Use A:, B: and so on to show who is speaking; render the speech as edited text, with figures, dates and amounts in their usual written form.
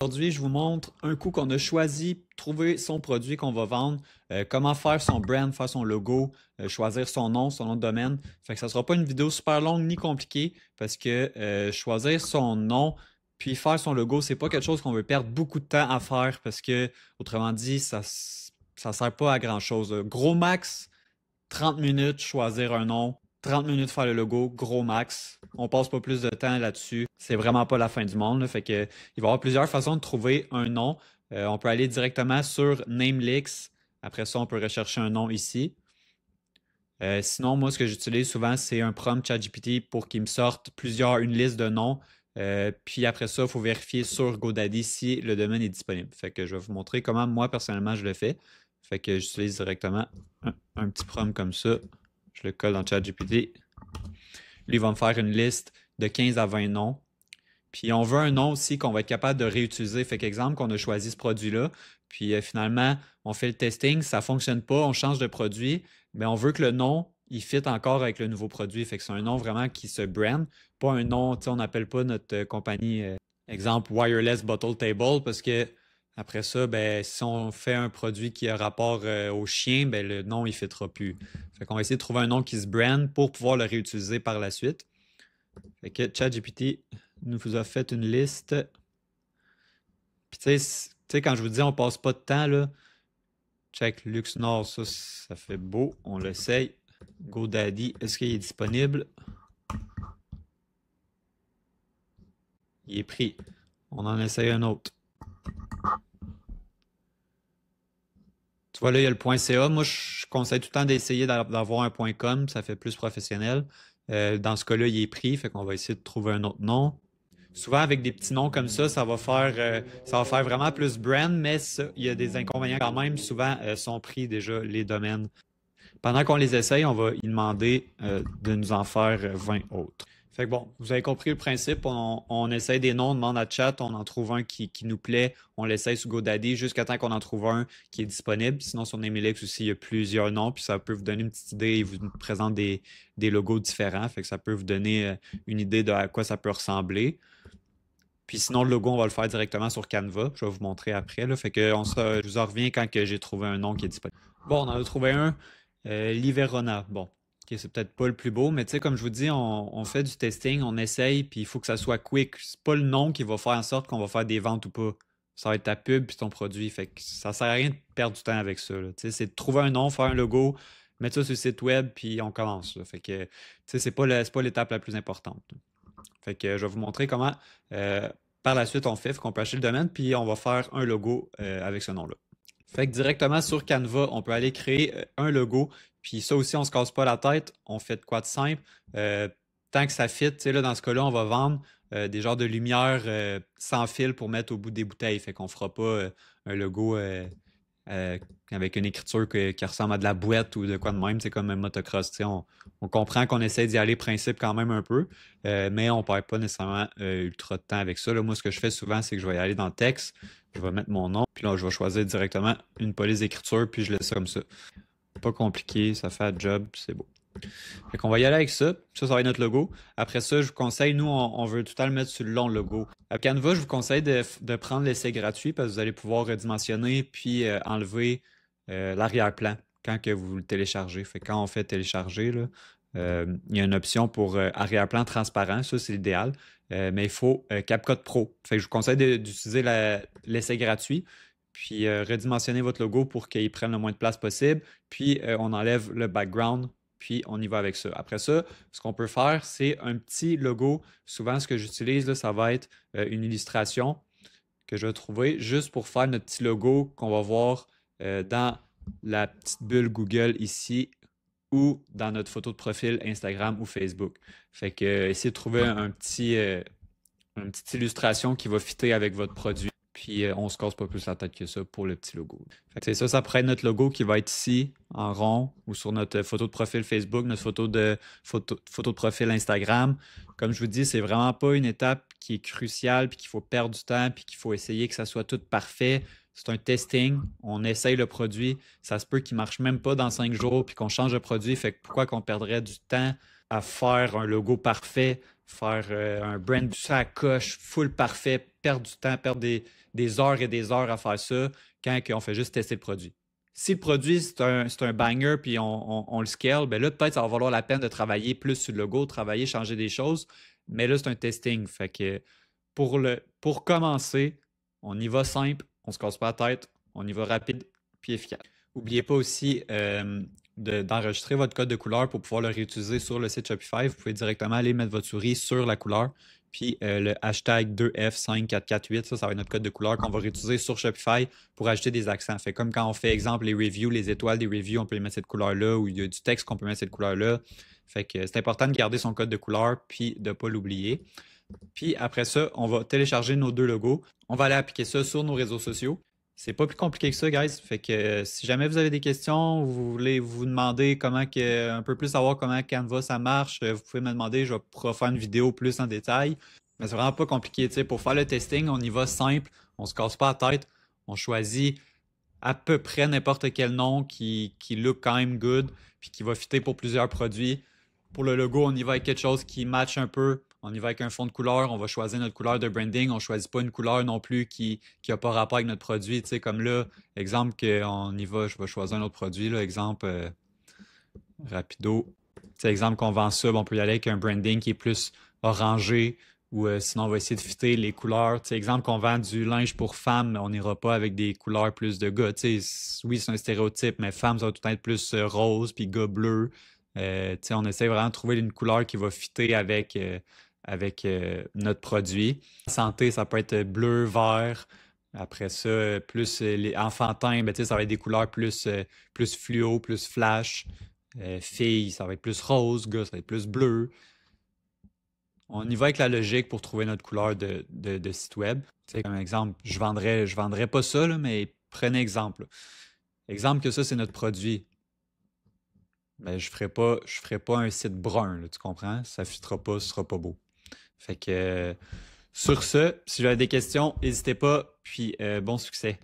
A: Aujourd'hui, je vous montre un coup qu'on a choisi, trouver son produit qu'on va vendre, comment faire son brand, faire son logo, choisir son nom de domaine. Fait que ça sera pas une vidéo super longue ni compliquée parce que choisir son nom puis faire son logo, c'est pas quelque chose qu'on veut perdre beaucoup de temps à faire parce que, autrement dit, ça sert pas à grand-chose. Gros max, 30 minutes, choisir un nom. 30 minutes faire le logo, gros max. On passe pas plus de temps là-dessus. C'est vraiment pas la fin du monde, là. Fait que, il va y avoir plusieurs façons de trouver un nom. On peut aller directement sur Namelix. Après ça, on peut rechercher un nom ici. Sinon, moi, ce que j'utilise souvent, c'est un prompt ChatGPT pour qu'il me sorte une liste de noms. Puis après ça, il faut vérifier sur GoDaddy si le domaine est disponible. Fait que je vais vous montrer comment moi, personnellement, je le fais. Fait que j'utilise directement un petit prompt comme ça. Je le colle dans ChatGPT. Lui, il va me faire une liste de 15 à 20 noms. Puis on veut un nom aussi qu'on va être capable de réutiliser. Fait qu'exemple, qu'on a choisi ce produit-là, puis finalement, on fait le testing, ça ne fonctionne pas, on change de produit, mais on veut que le nom, il fit encore avec le nouveau produit. Fait que c'est un nom vraiment qui se brand, pas un nom, tu sais, on n'appelle pas notre compagnie, exemple, Wireless Bottle Table, parce que après ça, ben, si on fait un produit qui a rapport au chien, ben, le nom, il ne fitera plus. Fait qu'on va essayer de trouver un nom qui se brand pour pouvoir le réutiliser par la suite. Fait que ChatGPT nous a fait une liste. Puis tu sais, quand je vous dis on passe pas de temps, là, check Luxe Nord, ça fait beau, on l'essaye. GoDaddy, est-ce qu'il est disponible? Il est pris. On en essaye un autre. Tu vois, là, il y a le .ca. Moi, je conseille tout le temps d'essayer d'avoir un .com, ça fait plus professionnel. Dans ce cas-là, il est pris, fait qu'on va essayer de trouver un autre nom. Souvent, avec des petits noms comme ça ça va faire vraiment plus brand, mais il y a des inconvénients quand même. Souvent, sont pris déjà les domaines. Pendant qu'on les essaye, on va y demander de nous en faire 20 autres. Fait que bon, vous avez compris le principe. On essaye des noms, on demande à chat, on en trouve un qui nous plaît, on l'essaye sur GoDaddy jusqu'à temps qu'on en trouve un qui est disponible. Sinon, sur Namelix aussi, il y a plusieurs noms, puis ça peut vous donner une petite idée. Il vous présente des logos différents. Fait que ça peut vous donner une idée de à quoi ça peut ressembler. Puis sinon, le logo, on va le faire directement sur Canva. Je vais vous montrer après. Là. Fait que je vous en reviens quand j'ai trouvé un nom qui est disponible. Bon, on en a trouvé un, Liverona. Bon, ok, c'est peut-être pas le plus beau, mais tu sais, comme je vous dis, on fait du testing, on essaye, puis il faut que ça soit quick. C'est pas le nom qui va faire en sorte qu'on va faire des ventes ou pas. Ça va être ta pub puis ton produit. Fait que ça sert à rien de perdre du temps avec ça. Tu sais, c'est de trouver un nom, faire un logo, mettre ça sur le site web, puis on commence. Là. Fait que, tu sais, c'est pas l'étape la plus importante. Fait que je vais vous montrer comment par la suite on fait. Fait qu'on peut acheter le domaine, puis on va faire un logo avec ce nom-là. Fait que directement sur Canva, on peut aller créer un logo. Puis ça aussi, on se casse pas la tête. On fait de quoi de simple. Tant que ça fit, tu sais, là, dans ce cas-là, on va vendre des genres de lumière sans fil pour mettre au bout des bouteilles. Fait qu'on fera pas un logo avec une écriture qui ressemble à de la boîte ou de quoi de même, c'est comme un motocross. On comprend qu'on essaie d'y aller principe quand même un peu, mais on ne perd pas nécessairement ultra de temps avec ça. Là, moi, ce que je fais souvent, c'est que je vais y aller dans le texte, je vais mettre mon nom, puis là, je vais choisir directement une police d'écriture, puis je laisse ça comme ça. Pas compliqué, ça fait un job, c'est beau. Fait qu'on va y aller avec ça. Ça va être notre logo. Après ça, je vous conseille, nous, on veut tout le temps le mettre sur le long logo. À Canva, je vous conseille de prendre l'essai gratuit parce que vous allez pouvoir redimensionner puis enlever l'arrière-plan quand que vous le téléchargez. Fait que quand on fait télécharger, là, il y a une option pour arrière-plan transparent. Ça, c'est l'idéal. Mais il faut CapCut Pro. Fait que je vous conseille d'utiliser l'essai gratuit puis redimensionner votre logo pour qu'il prenne le moins de place possible. Puis on enlève le background puis on y va avec ça. Après ça, ce qu'on peut faire, c'est un petit logo. Souvent, ce que j'utilise, là, ça va être une illustration que je vais trouver juste pour faire notre petit logo qu'on va voir dans la petite bulle Google ici ou dans notre photo de profil Instagram ou Facebook. Fait que essayez de trouver une petite illustration qui va fitter avec votre produit. Puis on se casse pas plus la tête que ça pour le petit logo. Fait que c'est ça, ça pourrait être notre logo qui va être ici, en rond, ou sur notre photo de profil Facebook, notre photo de profil Instagram. Comme je vous dis, c'est vraiment pas une étape qui est cruciale, puis qu'il faut perdre du temps, puis qu'il faut essayer que ça soit tout parfait. C'est un testing, on essaye le produit, ça se peut qu'il marche même pas dans 5 jours, puis qu'on change de produit, fait que pourquoi qu'on perdrait du temps à faire un logo parfait faire un brand ça à coche, full parfait, perdre du temps, perdre des heures et des heures à faire ça quand on fait juste tester le produit. Si le produit, c'est un banger puis on le scale, ben là, peut-être ça va valoir la peine de travailler plus sur le logo, travailler, changer des choses. Mais là, c'est un testing. Fait que pour commencer, on y va simple, on se casse pas la tête, on y va rapide puis efficace. N'oubliez pas aussi d'enregistrer votre code de couleur pour pouvoir le réutiliser sur le site Shopify. Vous pouvez directement aller mettre votre souris sur la couleur, puis le hashtag 2F5448, ça va être notre code de couleur qu'on va réutiliser sur Shopify pour ajouter des accents. Fait comme quand on fait, exemple, les reviews, les étoiles des reviews, on peut les mettre cette couleur-là, ou il y a du texte qu'on peut mettre cette couleur-là. Fait que c'est important de garder son code de couleur, puis de ne pas l'oublier. Puis après ça, on va télécharger nos deux logos. On va aller appliquer ça sur nos réseaux sociaux. C'est pas plus compliqué que ça, guys. Fait que si jamais vous avez des questions, vous voulez vous demander un peu plus savoir comment Canva ça marche, vous pouvez me demander, je vais pouvoir faire une vidéo plus en détail. Mais c'est vraiment pas compliqué. Tu sais, pour faire le testing, on y va simple, on se casse pas la tête, on choisit à peu près n'importe quel nom qui look quand même good, puis qui va fitter pour plusieurs produits. Pour le logo, on y va avec quelque chose qui match un peu. On y va avec un fond de couleur, on va choisir notre couleur de branding. On ne choisit pas une couleur non plus qui n'a pas rapport avec notre produit. Tu sais, comme là, exemple qu'on y va, je vais choisir un autre produit. Là, exemple Rapido. Tu sais, exemple qu'on vend ça, on peut y aller avec un branding qui est plus orangé ou sinon on va essayer de fitter les couleurs. Tu sais, exemple qu'on vend du linge pour femmes, on n'ira pas avec des couleurs plus de gars. Tu sais, oui, c'est un stéréotype, mais femmes, ça va tout être plus rose puis gars bleu. Tu sais, on essaie vraiment de trouver une couleur qui va fitter avec notre produit. Santé, ça peut être bleu, vert. Après ça, plus les enfantins, ben, ça va être des couleurs plus fluo, plus flash. Filles, ça va être plus rose. Gars, ça va être plus bleu. On y va avec la logique pour trouver notre couleur de site web. Tu sais, comme exemple, je vendrais pas ça, là, mais prenez exemple. Exemple que ça, c'est notre produit. Ben, je ferai pas un site brun, là, tu comprends? Ça ne fitera pas, ce sera pas beau. Fait que sur ce, si vous avez des questions, n'hésitez pas, puis bon succès.